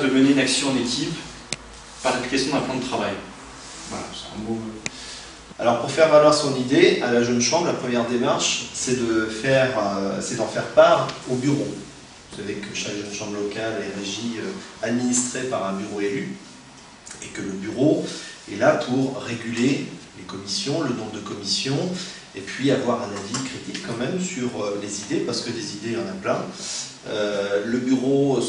de mener une action en équipe par l'application d'un plan de travail. Voilà, c'est un mot. Alors pour faire valoir son idée à la Jeune Chambre, la première démarche, c'est d'en faire part au bureau. Vous savez que chaque Jeune Chambre locale est régie, administrée par un bureau élu, et que le bureau est là pour réguler les commissions, le nombre de commissions, et puis avoir un avis critique quand même sur les idées, parce que des idées, il y en a plein. Le bureau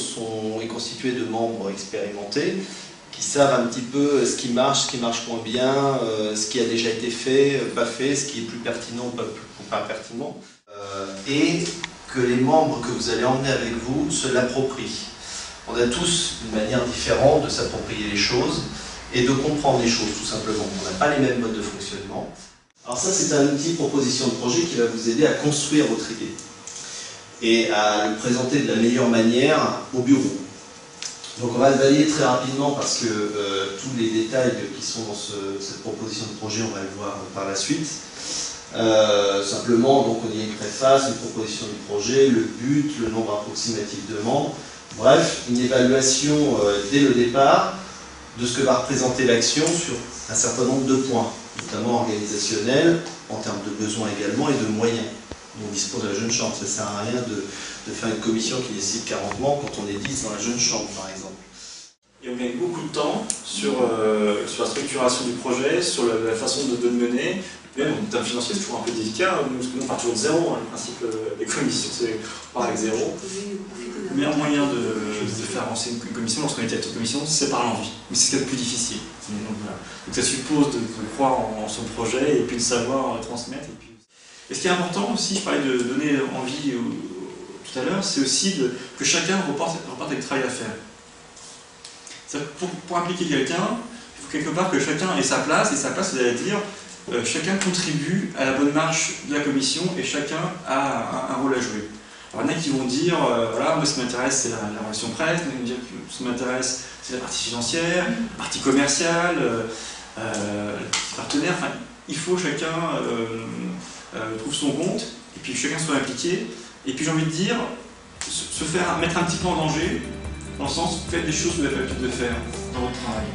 est constitué de membres expérimentés, qui savent un petit peu ce qui marche moins bien, ce qui a déjà été fait, pas fait, ce qui est plus pertinent ou pas pertinent. Et que les membres que vous allez emmener avec vous se l'approprient. On a tous une manière différente de s'approprier les choses et de comprendre les choses, tout simplement. On n'a pas les mêmes modes de fonctionnement. Alors ça, c'est un outil proposition de projet qui va vous aider à construire votre idée et à le présenter de la meilleure manière au bureau. Donc on va le balayer très rapidement parce que tous les détails qui sont dans cette proposition de projet, on va le voir par la suite. Simplement, donc on y a une préface, une proposition de projet, le but, le nombre approximatif de membres. Bref, une évaluation dès le départ de ce que va représenter l'action sur un certain nombre de points, notamment organisationnels, en termes de besoins également et de moyens dont dispose la Jeune Chambre. Ça ne sert à rien de faire une commission qui nécessite 40 membres quand on est 10 dans la Jeune Chambre, par exemple. Et on gagne beaucoup de temps sur la structuration du projet, sur la façon de le mener. Même en termes financiers, c'est toujours un peu délicat, parce que nous on part toujours de zéro, hein, le principe des commissions, c'est on part avec zéro. Le meilleur moyen de faire avancer une commission, lorsqu'on est tête de commission, c'est par l'envie. Mais c'est ce qui est le plus difficile. Donc, voilà. Donc ça suppose de croire en son projet et puis de savoir transmettre. Et ce qui est important aussi, je parlais de donner envie tout à l'heure, c'est aussi que chacun reparte avec le travail à faire. Pour impliquer quelqu'un, il faut quelque part que chacun ait sa place, et sa place, c'est-à-dire chacun contribue à la bonne marche de la commission et chacun a un rôle à jouer. Alors il y en a qui vont dire, voilà, moi ce qui m'intéresse c'est la relation presse, il y en a qui vont dire que ce qui m'intéresse c'est la partie financière, la partie commerciale, les partenaires, enfin il faut chacun trouve son compte, et puis que chacun soit impliqué, et puis j'ai envie de dire, mettre un petit peu en danger, dans le sens, faites des choses que vous avez l'habitude de faire dans votre travail.